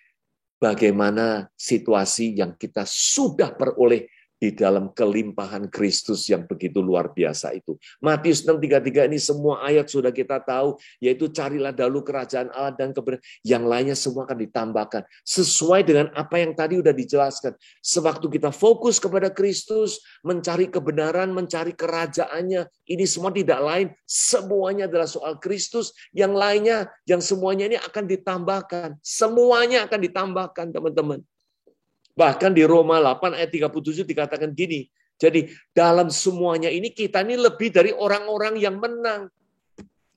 bagaimana situasi yang kita sudah peroleh di dalam kelimpahan Kristus yang begitu luar biasa itu. Matius 6:33 ini semua ayat sudah kita tahu, yaitu carilah dahulu kerajaan Allah dan kebenaran, yang lainnya semua akan ditambahkan. Sesuai dengan apa yang tadi sudah dijelaskan. Sewaktu kita fokus kepada Kristus, mencari kebenaran, mencari kerajaannya, ini semua tidak lain, semuanya adalah soal Kristus, yang lainnya, yang semuanya ini akan ditambahkan. Semuanya akan ditambahkan, teman-teman. Bahkan di Roma 8 ayat 37 dikatakan gini, jadi dalam semuanya ini kita ini lebih dari orang-orang yang menang.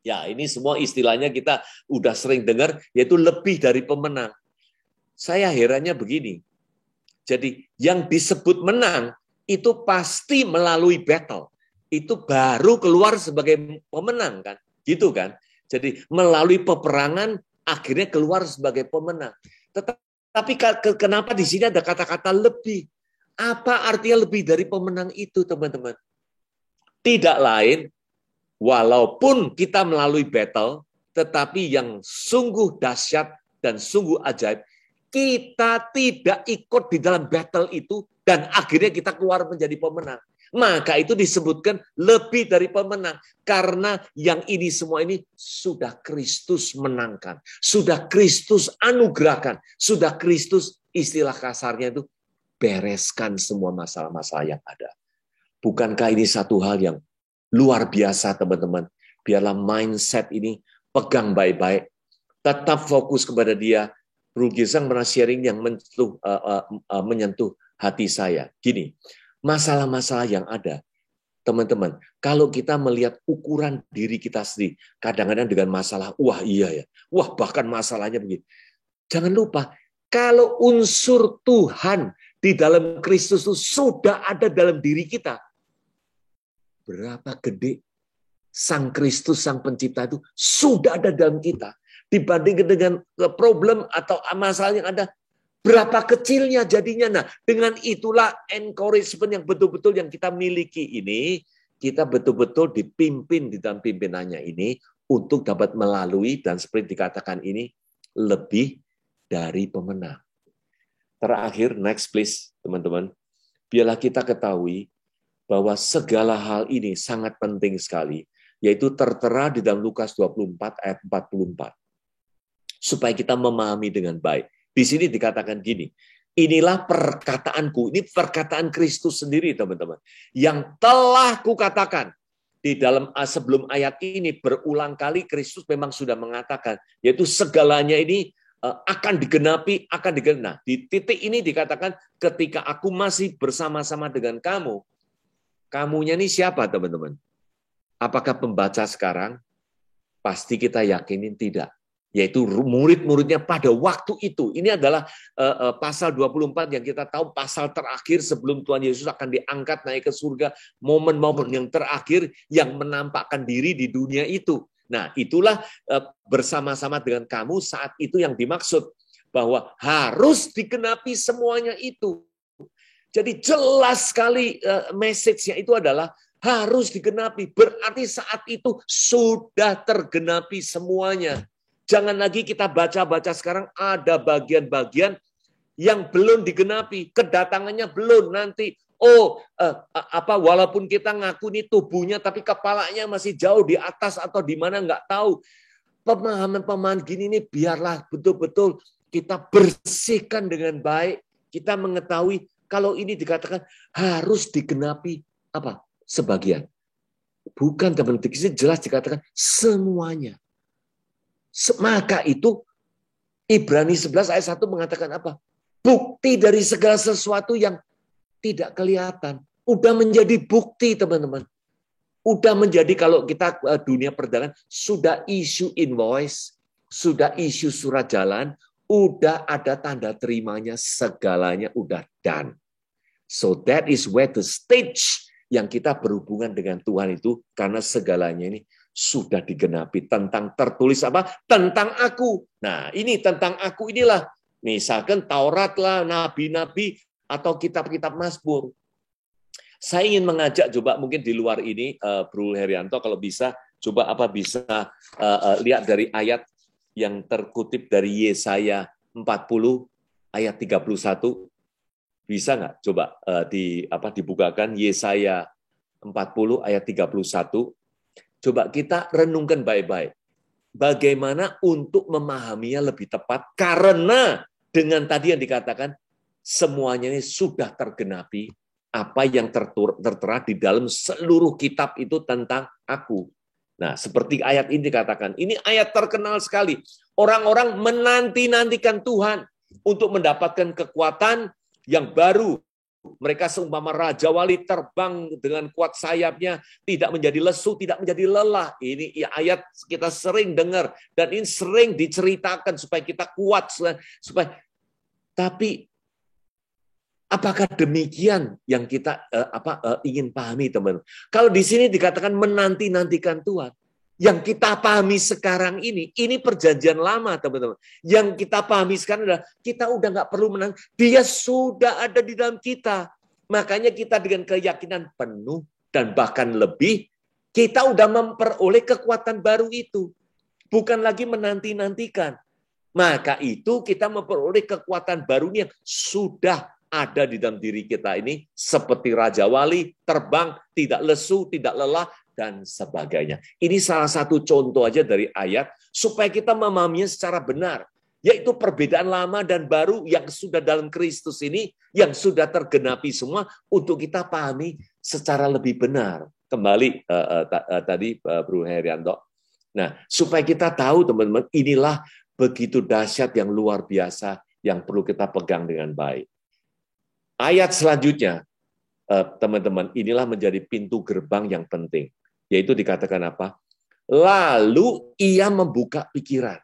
Ya, ini semua istilahnya kita udah sering dengar, yaitu lebih dari pemenang. Saya herannya begini, jadi yang disebut menang itu pasti melalui battle. Itu baru keluar sebagai pemenang, kan? Gitu kan? Jadi melalui peperangan akhirnya keluar sebagai pemenang. Tapi kenapa di sini ada kata-kata lebih? Apa artinya lebih dari pemenang itu, teman-teman? Tidak lain, walaupun kita melalui battle, tetapi yang sungguh dahsyat dan sungguh ajaib, kita tidak ikut di dalam battle itu, dan akhirnya kita keluar menjadi pemenang. Maka itu disebutkan lebih dari pemenang. Karena yang ini semua ini sudah Kristus menangkan. Sudah Kristus anugerahkan. Sudah Kristus, istilah kasarnya itu, bereskan semua masalah-masalah yang ada. Bukankah ini satu hal yang luar biasa, teman-teman? Biarlah mindset ini pegang baik-baik. Tetap fokus kepada dia. Bro Girsang pernah sharing yang menyentuh hati saya. Gini, masalah-masalah yang ada, teman-teman, kalau kita melihat ukuran diri kita sendiri, kadang-kadang dengan masalah, wah iya ya, wah bahkan masalahnya begini. Jangan lupa, kalau unsur Tuhan di dalam Kristus itu sudah ada dalam diri kita, berapa gede Sang Kristus, Sang Pencipta itu sudah ada dalam kita. Dibandingkan dengan problem atau masalah yang ada, berapa kecilnya jadinya. Nah, dengan itulah encouragement yang betul-betul yang kita miliki ini, kita betul-betul dipimpin di dalam pimpinannya ini untuk dapat melalui, dan seperti dikatakan ini, lebih dari pemenang. Terakhir, next please, teman-teman. Biarlah kita ketahui bahwa segala hal ini sangat penting sekali, yaitu tertera di dalam Lukas 24 ayat 44. Supaya kita memahami dengan baik. Di sini dikatakan gini, inilah perkataanku, ini perkataan Kristus sendiri, teman-teman, yang telah kukatakan di dalam sebelum ayat ini berulang kali Kristus memang sudah mengatakan, yaitu segalanya ini akan digenapi, akan digenapi. Nah, di titik ini dikatakan ketika aku masih bersama-sama dengan kamu, kamunya ini siapa teman-teman? Apakah pembaca sekarang? Pasti kita yakinin tidak. Yaitu murid-muridnya pada waktu itu. Ini adalah pasal 24 yang kita tahu pasal terakhir sebelum Tuhan Yesus akan diangkat naik ke surga. Momen-momen yang terakhir yang menampakkan diri di dunia itu. Nah, itulah bersama-sama dengan kamu saat itu yang dimaksud. Bahwa harus digenapi semuanya itu. Jadi jelas sekali message-nya itu adalah harus digenapi. Berarti saat itu sudah tergenapi semuanya. Jangan lagi kita baca-baca sekarang ada bagian-bagian yang belum digenapi, kedatangannya belum nanti. Walaupun kita ngaku ini tubuhnya tapi kepalanya masih jauh di atas atau di mana nggak tahu. Pemahaman-pemahaman gini ini biarlah betul-betul kita bersihkan dengan baik. Kita mengetahui kalau ini dikatakan harus digenapi sebagian. Bukan teman-teman, jelas dikatakan semuanya. Maka itu Ibrani 11 ayat 1 mengatakan apa? Bukti dari segala sesuatu yang tidak kelihatan. Udah menjadi bukti teman-teman. Udah menjadi kalau kita dunia perdagangan, sudah issue invoice, sudah issue surat jalan, udah ada tanda terimanya, segalanya udah done. So that is where the stage yang kita berhubungan dengan Tuhan itu, karena segalanya ini sudah digenapi. Tentang tertulis apa? Tentang aku. Nah, ini tentang aku inilah. Misalkan Taurat lah, nabi-nabi, atau kitab-kitab Mazmur. Saya ingin mengajak coba mungkin di luar ini, Bro Herianto, kalau bisa, coba bisa lihat dari ayat yang terkutip dari Yesaya 40 ayat 31. Bisa nggak? Coba dibukakan Yesaya 40 ayat 31. Coba kita renungkan baik-baik. Bagaimana untuk memahaminya lebih tepat? Karena dengan tadi yang dikatakan, semuanya ini sudah tergenapi. Apa yang tertera di dalam seluruh kitab itu tentang aku. Nah, seperti ayat ini dikatakan. Ini ayat terkenal sekali. Orang-orang menanti-nantikan Tuhan untuk mendapatkan kekuatan yang baru. Mereka seumpama Raja Wali terbang dengan kuat sayapnya, tidak menjadi lesu, tidak menjadi lelah. Ini ayat kita sering dengar dan ini sering diceritakan supaya kita kuat, tapi apakah demikian yang kita ingin pahami, teman-teman? Kalau di sini dikatakan menanti-nantikan Tuhan, yang kita pahami sekarang ini perjanjian lama, teman-teman. Yang kita pahami sekarang adalah kita udah nggak perlu menang, dia sudah ada di dalam kita. Makanya kita dengan keyakinan penuh dan bahkan lebih, kita udah memperoleh kekuatan baru itu. Bukan lagi menanti-nantikan. Maka itu kita memperoleh kekuatan baru yang sudah ada di dalam diri kita ini, seperti Raja Wali, terbang, tidak lesu, tidak lelah, dan sebagainya. Ini salah satu contoh aja dari ayat supaya kita memahaminya secara benar, yaitu perbedaan lama dan baru yang sudah dalam Kristus ini, yang sudah tergenapi semua untuk kita pahami secara lebih benar. Kembali tadi Bro Herianto. Nah, supaya kita tahu teman-teman, inilah begitu dahsyat yang luar biasa yang perlu kita pegang dengan baik. Ayat selanjutnya, teman-teman, inilah menjadi pintu gerbang yang penting. Yaitu dikatakan apa? Lalu ia membuka pikiran.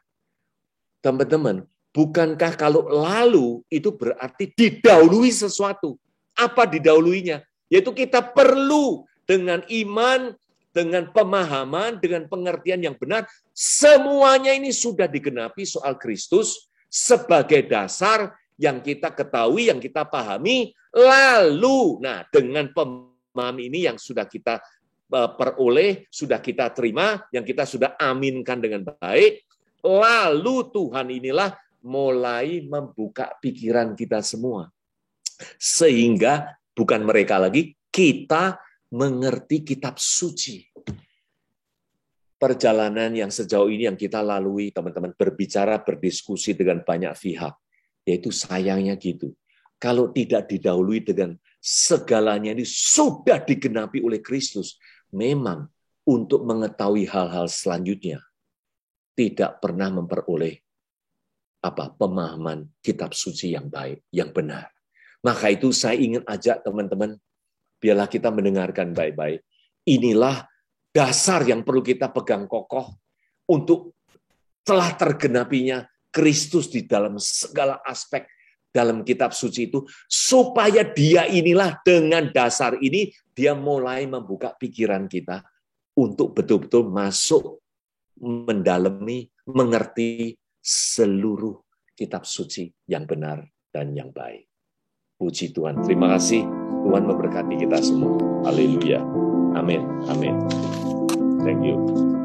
Teman-teman, bukankah kalau lalu itu berarti didahului sesuatu? Apa didahuluinya? Yaitu kita perlu dengan iman, dengan pemahaman, dengan pengertian yang benar, semuanya ini sudah digenapi soal Kristus sebagai dasar yang kita ketahui, yang kita pahami. Lalu, nah dengan pemahaman ini yang sudah kita peroleh, sudah kita terima, yang kita sudah aminkan dengan baik, lalu Tuhan inilah mulai membuka pikiran kita semua. Sehingga bukan mereka lagi, kita mengerti kitab suci. Perjalanan yang sejauh ini yang kita lalui, teman-teman, berbicara, berdiskusi dengan banyak pihak, yaitu sayangnya gitu. Kalau tidak didahului dengan segalanya ini sudah digenapi oleh Kristus, memang untuk mengetahui hal-hal selanjutnya tidak pernah memperoleh pemahaman kitab suci yang baik, yang benar. Maka itu saya ingin ajak teman-teman, biarlah kita mendengarkan baik-baik. Inilah dasar yang perlu kita pegang kokoh untuk telah tergenapinya Kristus di dalam segala aspek dalam kitab suci itu, supaya dia inilah dengan dasar ini, dia mulai membuka pikiran kita untuk betul-betul masuk, mendalami, mengerti seluruh kitab suci yang benar dan yang baik. Puji Tuhan. Terima kasih. Tuhan memberkati kita semua. Haleluya. Amin. Amin. Thank you.